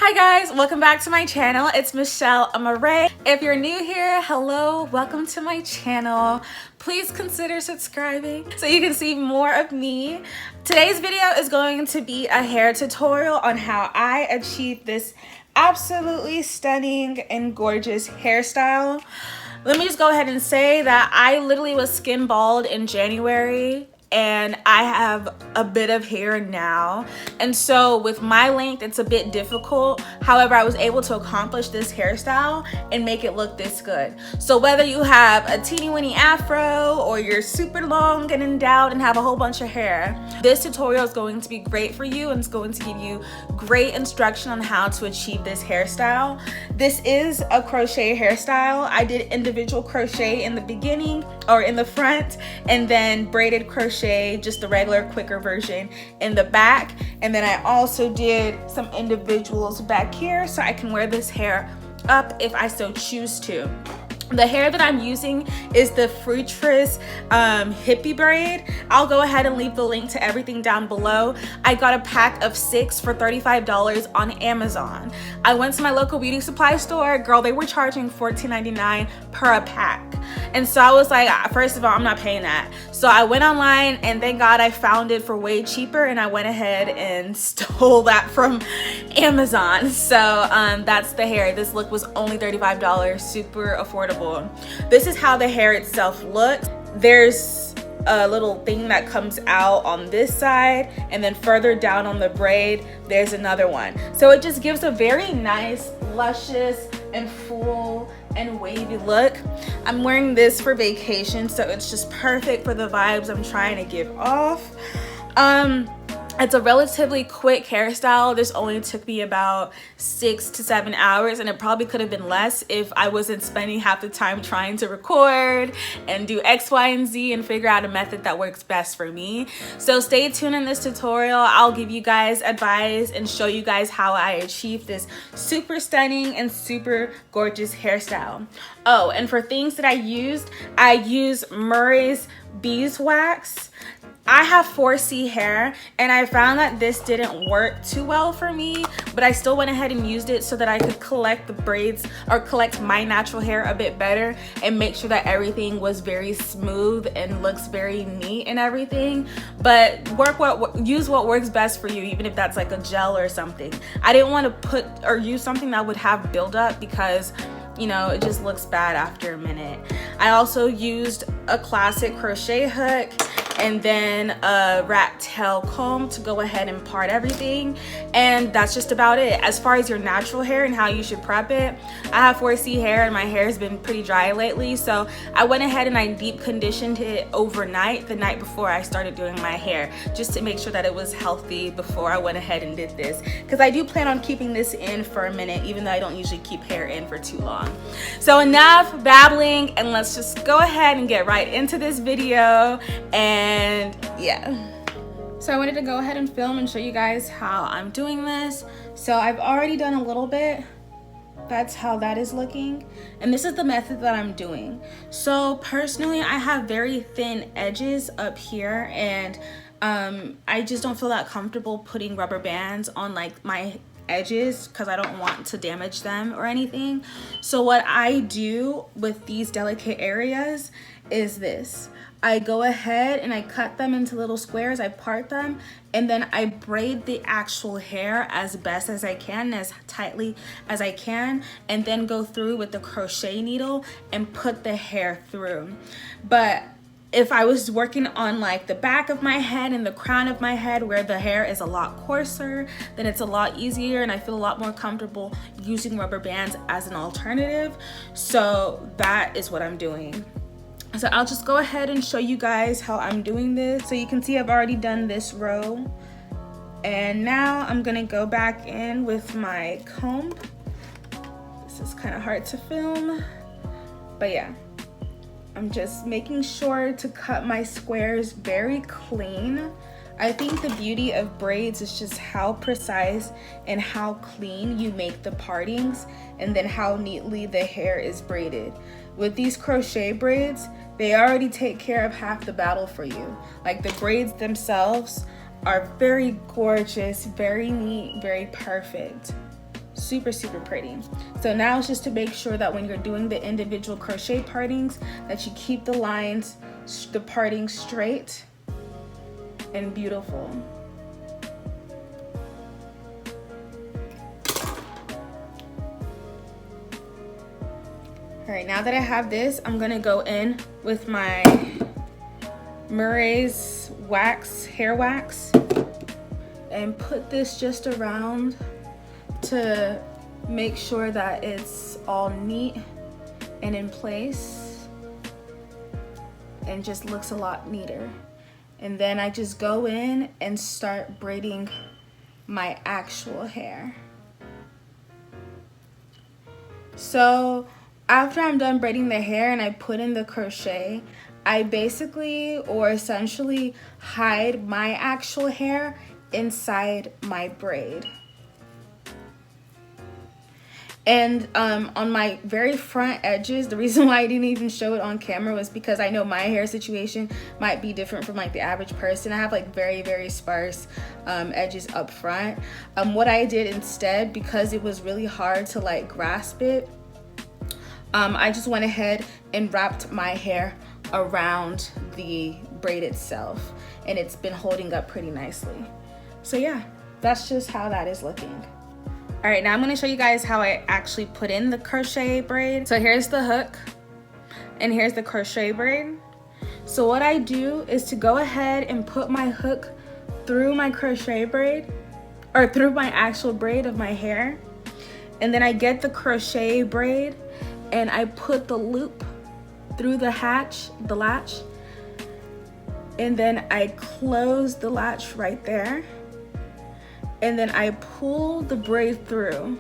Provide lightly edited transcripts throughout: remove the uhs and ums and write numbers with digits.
Hi guys, welcome back to my channel. It's Michelle Amare. If you're new here, hello, welcome to my channel. Please consider subscribing so you can see more of me. Today's video is going to be a hair tutorial on how I achieved this absolutely stunning and gorgeous hairstyle. Let me just go ahead and say that I literally was skin bald in January and I have a bit of hair now, and so with my length it's a bit difficult. However, I was able to accomplish this hairstyle and make it look this good. So whether you have a teeny weeny afro or you're super long and endowed and have a whole bunch of hair, this tutorial is going to be great for you and it's going to give you great instruction on how to achieve this hairstyle. This is a crochet hairstyle. I did individual crochet in the beginning or in the front, and then braided crochet, just the regular quicker version, in the back. And then I also did some individuals back here so I can wear this hair up if I so choose to. The hair that I'm using is the Beautiesss hippie braid. I'll go ahead and leave the link to everything down below. I got a pack of 6 for $35 on Amazon. I went to my local beauty supply store. Girl, they were charging $14.99 per a pack. And so I was like, first of all, I'm not paying that. So I went online and thank God I found it for way cheaper, and I went ahead and stole that from Amazon. So that's the hair. This look was only $35, super affordable. This is how the hair itself looks. There's a little thing that comes out on this side, and then further down on the braid there's another one. So it just gives a very nice, luscious and full and wavy look. I'm wearing this for vacation, so it's just perfect for the vibes I'm trying to give off. It's a relatively quick hairstyle. This only took me about 6 to 7 hours, and it probably could have been less if I wasn't spending half the time trying to record and do X, Y, and Z and figure out a method that works best for me. So stay tuned in this tutorial. I'll give you guys advice and show you guys how I achieved this super stunning and super gorgeous hairstyle. Oh, and for things that I used Murray's beeswax. I have 4C hair, and I found that this didn't work too well for me, but I still went ahead and used it so that I could collect the braids or collect my natural hair a bit better and make sure that everything was very smooth and looks very neat and everything. But use what works best for you, even if that's like a gel or something. I didn't want to put or use something that would have buildup because, you know, it just looks bad after a minute. I also used a classic crochet hook and then a rat tail comb to go ahead and part everything, and that's just about it. As far as your natural hair and how you should prep it, I have 4C hair and my hair has been pretty dry lately, so I went ahead and I deep conditioned it overnight, the night before I started doing my hair, just to make sure that it was healthy before I went ahead and did this, because I do plan on keeping this in for a minute, even though I don't usually keep hair in for too long. So enough babbling, and let's just go ahead and get right into this video. And yeah, so I wanted to go ahead and film and show you guys how I'm doing this. So I've already done a little bit. That's how that is looking, and this is the method that I'm doing. So personally, I have very thin edges up here, and I just don't feel that comfortable putting rubber bands on like my edges because I don't want to damage them or anything. So what I do with these delicate areas is this. I go ahead and I cut them into little squares, I part them, and then I braid the actual hair as best as I can, as tightly as I can, and then go through with the crochet needle and put the hair through. But if I was working on like the back of my head and the crown of my head where the hair is a lot coarser, then it's a lot easier and I feel a lot more comfortable using rubber bands as an alternative. So that is what I'm doing. So I'll just go ahead and show you guys how I'm doing this. So you can see I've already done this row, and now I'm gonna go back in with my comb. This is kind of hard to film, but yeah, I'm just making sure to cut my squares very clean. I think the beauty of braids is just how precise and how clean you make the partings, and then how neatly the hair is braided. With these crochet braids, they already take care of half the battle for you. Like, the braids themselves are very gorgeous, very neat, very perfect. super pretty. So now it's just to make sure that when you're doing the individual crochet partings that you keep the lines, the parting straight and beautiful. All right, now that I have this, I'm gonna go in with my Murray's wax, hair wax, and put this just around to make sure that it's all neat and in place and just looks a lot neater. And then I just go in and start braiding my actual hair. So after I'm done braiding the hair and I put in the crochet, I basically or essentially hide my actual hair inside my braid. And on my very front edges, the reason why I didn't even show it on camera was because I know my hair situation might be different from like the average person. I have like very sparse edges up front. What I did instead, because it was really hard to like grasp it, I just went ahead and wrapped my hair around the braid itself, and it's been holding up pretty nicely. So yeah, that's just how that is looking. All right, now I'm gonna show you guys how I actually put in the crochet braid. So here's the hook and here's the crochet braid. So what I do is to go ahead and put my hook through my crochet braid, or through my actual braid of my hair, and then I get the crochet braid and I put the loop through the latch, and then I close the latch right there, and then I pull the braid through.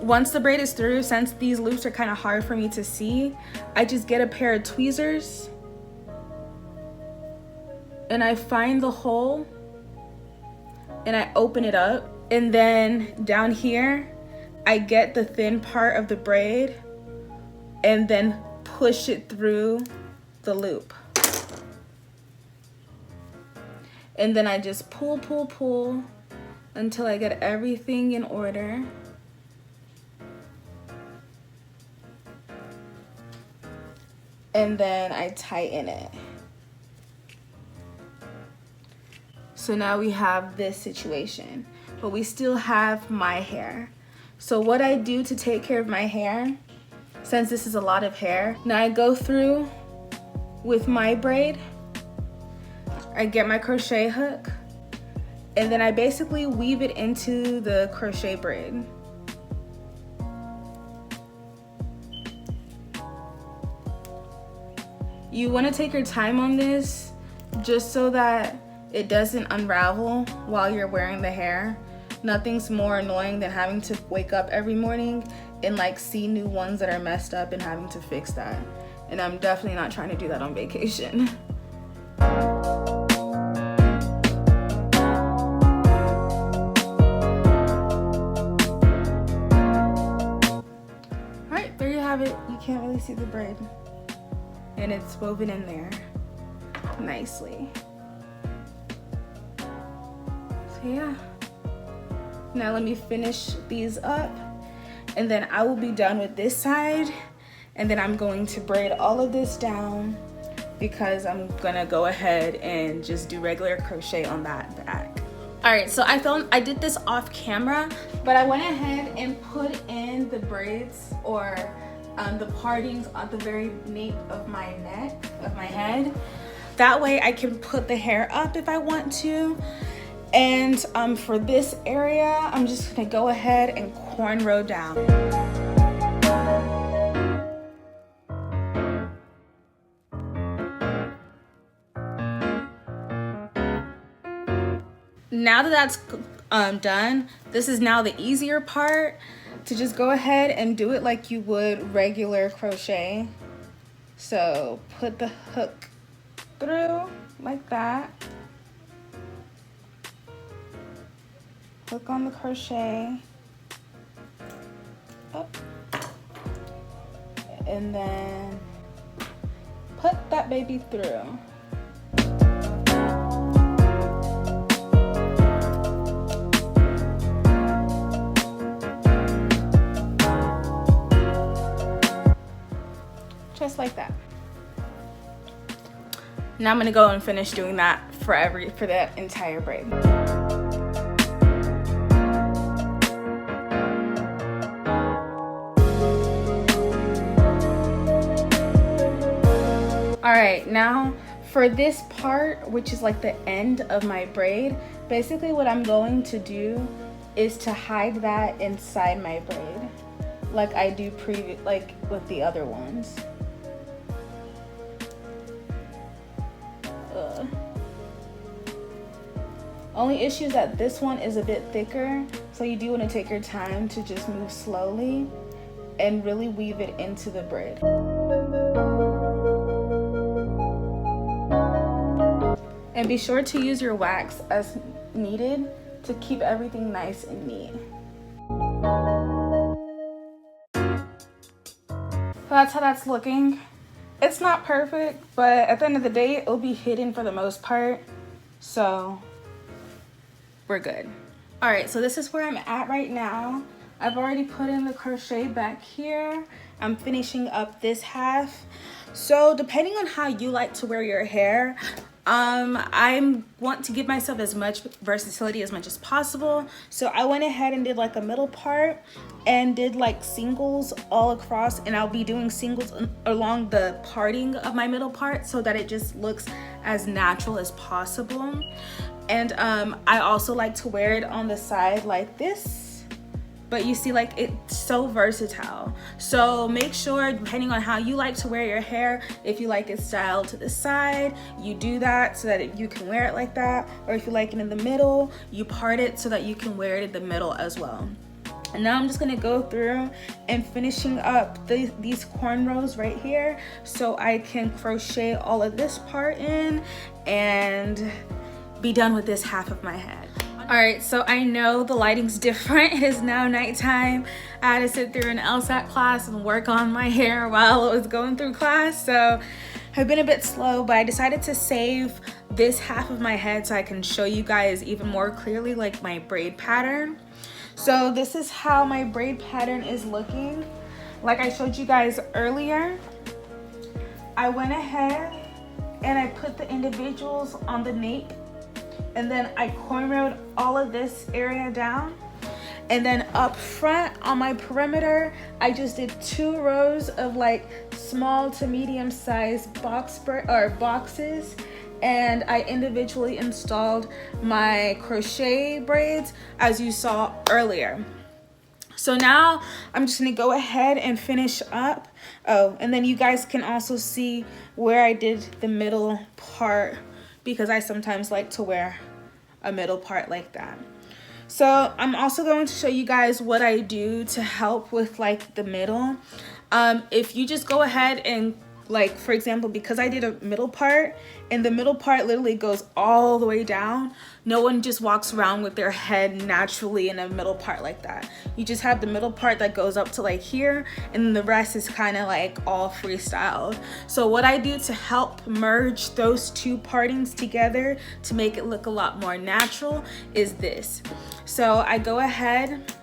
Once the braid is through, since these loops are kind of hard for me to see, I just get a pair of tweezers and I find the hole and I open it up, and then down here I get the thin part of the braid and then push it through the loop. And then I just pull until I get everything in order. And then I tighten it. So now we have this situation, but we still have my hair. So what I do to take care of my hair, since this is a lot of hair, now I go through with my braid, I get my crochet hook, and then I basically weave it into the crochet braid. You want to take your time on this just so that it doesn't unravel while you're wearing the hair. Nothing's more annoying than having to wake up every morning and like see new ones that are messed up and having to fix that. And I'm definitely not trying to do that on vacation. Alright, there you have it. You can't really see the braid. And it's woven in there nicely. So yeah. Now let me finish these up, and then I will be done with this side, and then I'm going to braid all of this down because I'm gonna go ahead and just do regular crochet on that back. All right, so I did this off camera, but I went ahead and put in the braids or the partings at the very nape of my neck, of my head. That way I can put the hair up if I want to. And for this area, I'm just gonna go ahead and cornrow down. Now that that's done, this is now the easier part, to just go ahead and do it like you would regular crochet. So put the hook through like that. Hook on the crochet, up, and then put that baby through. just like that. Now I'm gonna go and finish doing that for that entire braid. All right, now for this part, which is like the end of my braid, basically what I'm going to do is to hide that inside my braid, like I do like with the other ones. Only issue is that this one is a bit thicker, so you do want to take your time to just move slowly and really weave it into the braid. And be sure to use your wax as needed to keep everything nice and neat. So that's how that's looking. It's not perfect, but at the end of the day, it'll be hidden for the most part. So we're good. All right, so this is where I'm at right now. I've already put in the crochet back here. I'm finishing up this half. So depending on how you like to wear your hair, I want to give myself as much versatility as much as possible. So I went ahead and did like a middle part and did like singles all across, and I'll be doing singles along the parting of my middle part so that it just looks as natural as possible. And I also like to wear it on the side like this. But you see, like, it's so versatile. So make sure, depending on how you like to wear your hair, if you like it styled to the side, you do that so that you can wear it like that. Or if you like it in the middle, you part it so that you can wear it in the middle as well. And now I'm just gonna go through and finishing up these cornrows right here so I can crochet all of this part in and be done with this half of my head. All right, so I know the lighting's different. It is now nighttime. I had to sit through an LSAT class and work on my hair while I was going through class. So I've been a bit slow, but I decided to save this half of my head so I can show you guys even more clearly like my braid pattern. So this is how my braid pattern is looking. Like I showed you guys earlier, I went ahead and I put the individuals on the nape, and then I cornrowed all of this area down. And then up front on my perimeter, I just did 2 rows of like small to medium sized boxes, and I individually installed my crochet braids as you saw earlier. So now I'm just gonna go ahead and finish up. Oh, and then you guys can also see where I did the middle part, because I sometimes like to wear a middle part like that. So I'm also going to show you guys what I do to help with like the middle. If you just go ahead and, like, for example, because I did a middle part and the middle part literally goes all the way down, no one just walks around with their head naturally in a middle part like that. You just have the middle part that goes up to like here, and then the rest is kind of like all freestyled. So what I do to help merge those 2 partings together to make it look a lot more natural is this. So I go ahead,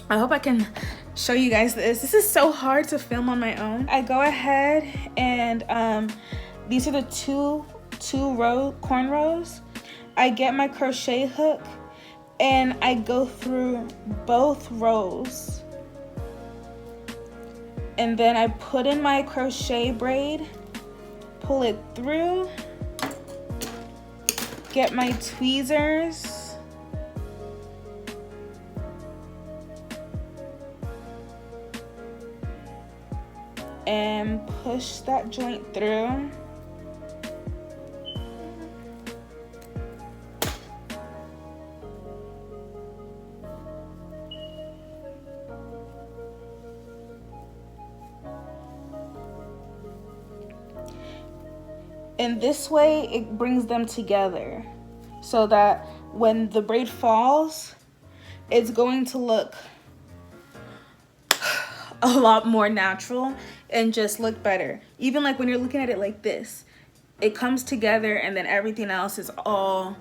I hope I can show you guys this. This is so hard to film on my own. I go ahead and these are the two cornrows. I get my crochet hook and I go through both rows, and then I put in my crochet braid, pull it through, get my tweezers, and push that joint through. And this way it brings them together so that when the braid falls, it's going to look a lot more natural and just look better. Even like when you're looking at it like this, it comes together and then everything else is all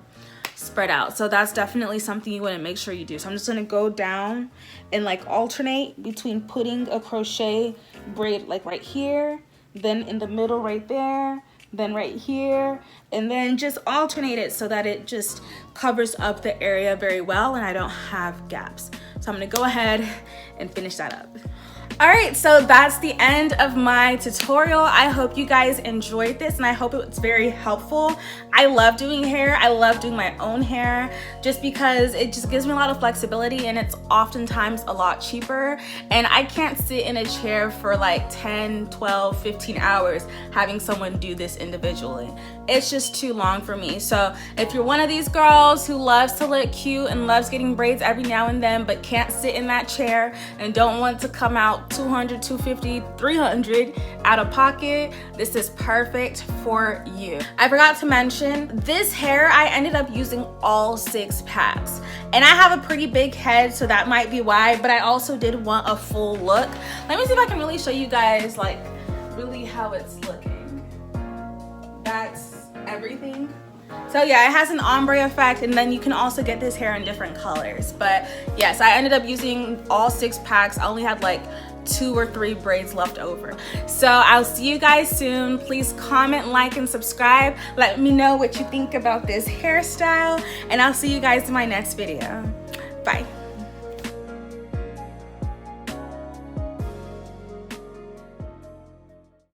spread out. So that's definitely something you want to make sure you do. So I'm just going to go down and like alternate between putting a crochet braid like right here then in the middle right there, then right here, and then just alternate it so that it just covers up the area very well and I don't have gaps. So I'm gonna go ahead and finish that up. All right, so that's the end of my tutorial. I hope you guys enjoyed this and I hope it was very helpful. I love doing hair. I love doing my own hair just because it just gives me a lot of flexibility and it's oftentimes a lot cheaper. And I can't sit in a chair for like 10, 12, 15 hours having someone do this individually. It's just too long for me. So if you're one of these girls who loves to look cute and loves getting braids every now and then but can't sit in that chair and don't want to come out $200, $250, $300 out of pocket, this is perfect for you. I forgot to mention, this hair I ended up using all 6 packs. And I have a pretty big head, so that might be why, but I also did want a full look. Let me see if I can really show you guys like really how it's looking. That's everything. So yeah, it has an ombre effect, and then you can also get this hair in different colors. But yes, I ended up using all 6 packs. I only had like 2 or 3 braids left over. So I'll see you guys soon. Please comment, like, and subscribe. Let me know what you think about this hairstyle, and I'll see you guys in my next video. Bye.